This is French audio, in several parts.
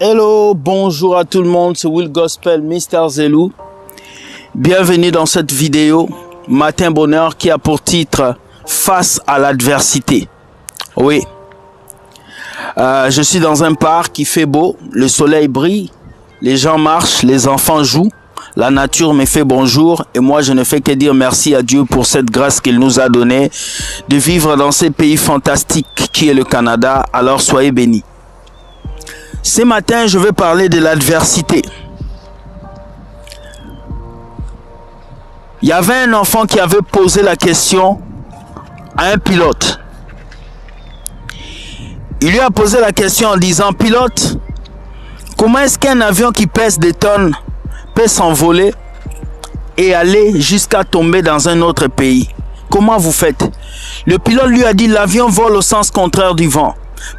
Hello, bonjour à tout le monde, c'est Will Gospel, Mr. Zelou. Bienvenue dans cette vidéo, Matin Bonheur, qui a pour titre « Face à l'adversité ». Oui, je suis dans un parc, il fait beau, le soleil brille, les gens marchent, les enfants jouent, la nature me fait bonjour et moi je ne fais que dire merci à Dieu pour cette grâce qu'il nous a donnée de vivre dans ce pays fantastique qui est le Canada, alors soyez bénis. Ce matin, je vais parler de l'adversité. Il y avait un enfant qui avait posé la question à un pilote. Il lui a posé la question en disant, pilote, comment est-ce qu'un avion qui pèse des tonnes peut s'envoler et aller jusqu'à tomber dans un autre pays? Comment vous faites? Le pilote lui a dit, l'avion vole au sens contraire du vent.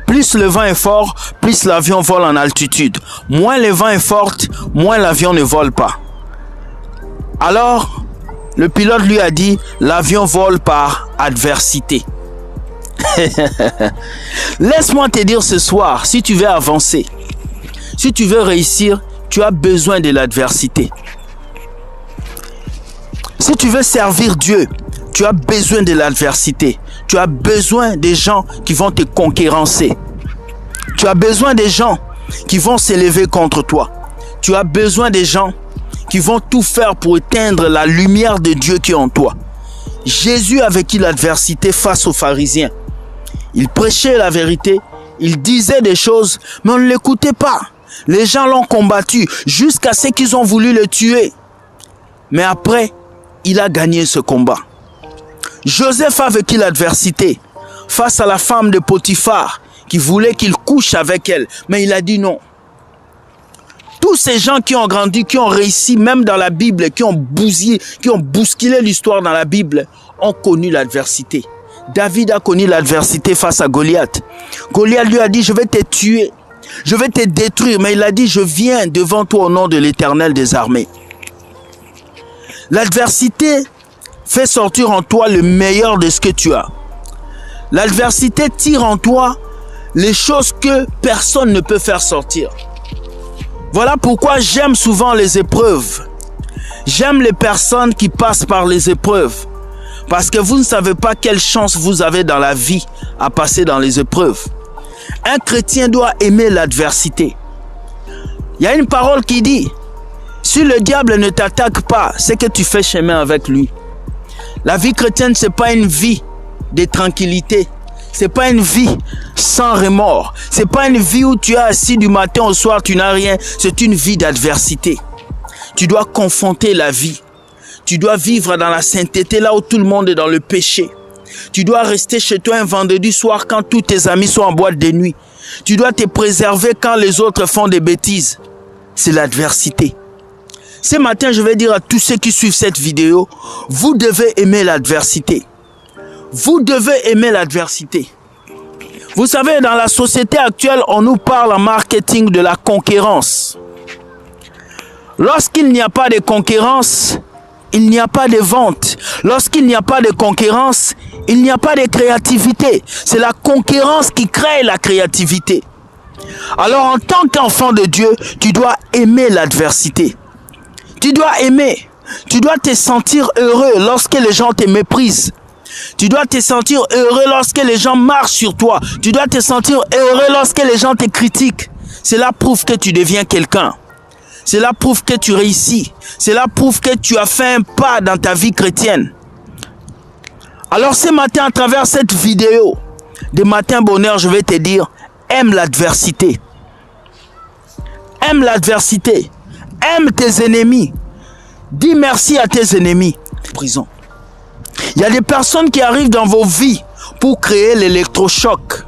Plus le vent est fort, plus l'avion vole en altitude. Moins le vent est fort, moins l'avion ne vole pas. Alors, le pilote lui a dit, l'avion vole par adversité. Laisse-moi te dire ce soir, si tu veux avancer, si tu veux réussir, tu as besoin de l'adversité. Si tu veux servir Dieu, tu as besoin de l'adversité. Tu as besoin des gens qui vont te concurrencer. Tu as besoin des gens qui vont s'élever contre toi. Tu as besoin des gens qui vont tout faire pour éteindre la lumière de Dieu qui est en toi. Jésus a vécu l'adversité face aux pharisiens. Il prêchait la vérité, il disait des choses, mais on ne l'écoutait pas. Les gens l'ont combattu jusqu'à ce qu'ils ont voulu le tuer. Mais après, il a gagné ce combat. Joseph a vécu l'adversité face à la femme de Potiphar qui voulait qu'il couche avec elle. Mais il a dit non. Tous ces gens qui ont grandi, qui ont réussi, même dans la Bible, qui ont bousculé l'histoire dans la Bible, ont connu l'adversité. David a connu l'adversité face à Goliath. Goliath lui a dit, je vais te tuer, je vais te détruire. Mais il a dit, je viens devant toi au nom de l'Éternel des armées. L'adversité fait sortir en toi le meilleur de ce que tu as. L'adversité tire en toi les choses que personne ne peut faire sortir. Voilà pourquoi j'aime souvent les épreuves. J'aime les personnes qui passent par les épreuves. Parce que vous ne savez pas quelle chance vous avez dans la vie à passer dans les épreuves. Un chrétien doit aimer l'adversité. Il y a une parole qui dit, si le diable ne t'attaque pas, c'est que tu fais chemin avec lui. La vie chrétienne, ce n'est pas une vie de tranquillité. Ce n'est pas une vie sans remords. Ce n'est pas une vie où tu es assis du matin au soir, tu n'as rien. C'est une vie d'adversité. Tu dois confronter la vie. Tu dois vivre dans la sainteté, là où tout le monde est dans le péché. Tu dois rester chez toi un vendredi soir quand tous tes amis sont en boîte de nuit. Tu dois te préserver quand les autres font des bêtises. C'est l'adversité. Ce matin, je vais dire à tous ceux qui suivent cette vidéo, vous devez aimer l'adversité. Vous devez aimer l'adversité. Vous savez, dans la société actuelle, on nous parle en marketing de la concurrence. Lorsqu'il n'y a pas de concurrence, il n'y a pas de vente. Lorsqu'il n'y a pas de concurrence, il n'y a pas de créativité. C'est la concurrence qui crée la créativité. Alors, en tant qu'enfant de Dieu, tu dois aimer l'adversité. Tu dois aimer, tu dois te sentir heureux lorsque les gens te méprisent. Tu dois te sentir heureux lorsque les gens marchent sur toi. Tu dois te sentir heureux lorsque les gens te critiquent. Cela prouve que tu deviens quelqu'un. Cela prouve que tu réussis. Cela prouve que tu as fait un pas dans ta vie chrétienne. Alors ce matin, à travers cette vidéo de Matin Bonheur, je vais te dire, aime l'adversité. Aime l'adversité. Aime tes ennemis. Dis merci à tes ennemis. Prison. Il y a des personnes qui arrivent dans vos vies pour créer l'électrochoc.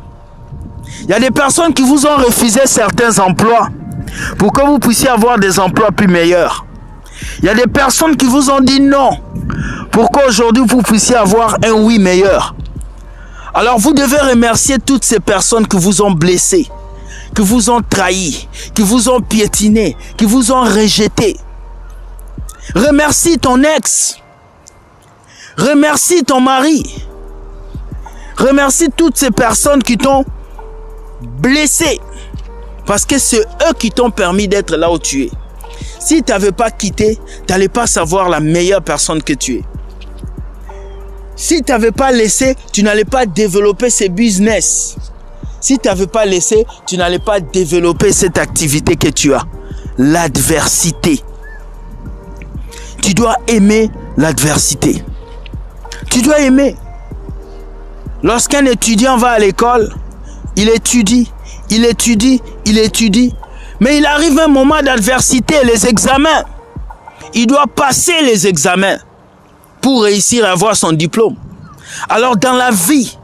Il y a des personnes qui vous ont refusé certains emplois pour que vous puissiez avoir des emplois plus meilleurs. Il y a des personnes qui vous ont dit non pour qu'aujourd'hui vous puissiez avoir un oui meilleur. Alors vous devez remercier toutes ces personnes qui vous ont blessé, qui vous ont trahi, qui vous ont piétiné, qui vous ont rejeté. Remercie ton ex. Remercie ton mari. Remercie toutes ces personnes qui t'ont blessé Parce que c'est eux qui t'ont permis d'être là où tu es. Si tu n'avais pas quitté, tu n'allais pas savoir la meilleure personne que tu es. Si tu n'avais pas laissé, tu n'allais pas développer ces business. Si tu n'avais pas laissé, tu n'allais pas développer cette activité que tu as. L'adversité. Tu dois aimer l'adversité. Tu dois aimer. Lorsqu'un étudiant va à l'école, il étudie, mais il arrive un moment d'adversité, les examens. Il doit passer les examens pour réussir à avoir son diplôme. Alors dans la vie,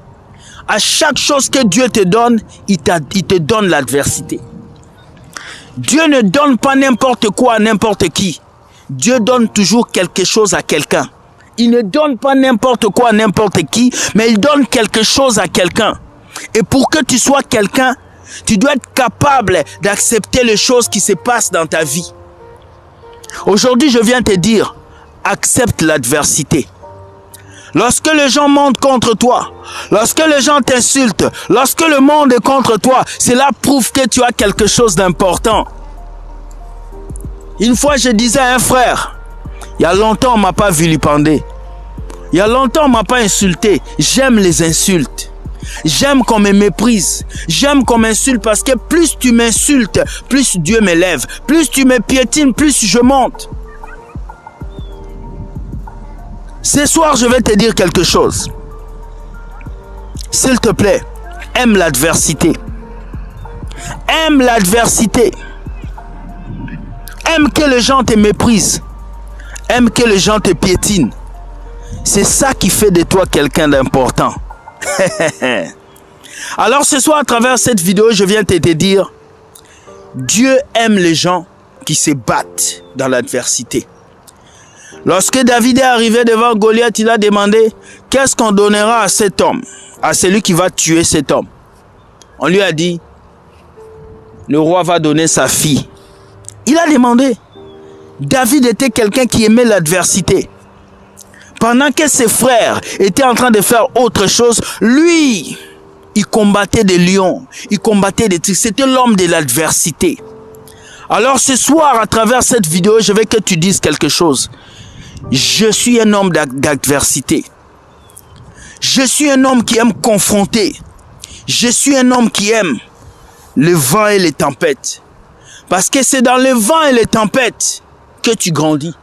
à chaque chose que Dieu te donne, il te donne l'adversité. Dieu ne donne pas n'importe quoi à n'importe qui. Dieu donne toujours quelque chose à quelqu'un. Il ne donne pas n'importe quoi à n'importe qui, mais il donne quelque chose à quelqu'un. Et pour que tu sois quelqu'un, tu dois être capable d'accepter les choses qui se passent dans ta vie. Aujourd'hui, je viens te dire, accepte l'adversité. Lorsque les gens montent contre toi, lorsque les gens t'insultent, lorsque le monde est contre toi, cela prouve que tu as quelque chose d'important. Une fois, je disais à un frère, il y a longtemps, on ne m'a pas vilipendé. Il y a longtemps, on ne m'a pas insulté. J'aime les insultes. J'aime qu'on me méprise. J'aime qu'on m'insulte parce que plus tu m'insultes, plus Dieu m'élève. Plus tu me piétines, plus je monte. Ce soir, je vais te dire quelque chose. S'il te plaît, aime l'adversité. Aime l'adversité. Aime que les gens te méprisent. Aime que les gens te piétinent. C'est ça qui fait de toi quelqu'un d'important. Alors ce soir, à travers cette vidéo, je viens te dire, Dieu aime les gens qui se battent dans l'adversité. Lorsque David est arrivé devant Goliath, il a demandé, qu'est-ce qu'on donnera à cet homme, à celui qui va tuer cet homme? On lui a dit, le roi va donner sa fille. Il a demandé. David était quelqu'un qui aimait l'adversité. Pendant que ses frères étaient en train de faire autre chose, lui, il combattait des lions, il combattait des trucs. C'était l'homme de l'adversité. Alors ce soir, à travers cette vidéo, je veux que tu dises quelque chose. Je suis un homme d'adversité. Je suis un homme qui aime confronter. Je suis un homme qui aime le vent et les tempêtes. Parce que c'est dans le vent et les tempêtes que tu grandis.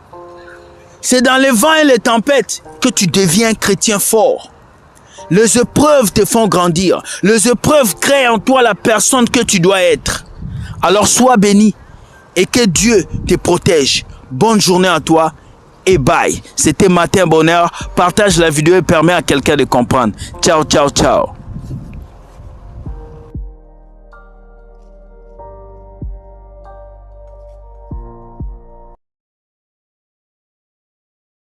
C'est dans les vents et les tempêtes que tu deviens un chrétien fort. Les épreuves te font grandir. Les épreuves créent en toi la personne que tu dois être. Alors sois béni et que Dieu te protège. Bonne journée à toi et bye. C'était Matin Bonheur. Partage la vidéo et permets à quelqu'un de comprendre. Ciao, ciao, ciao.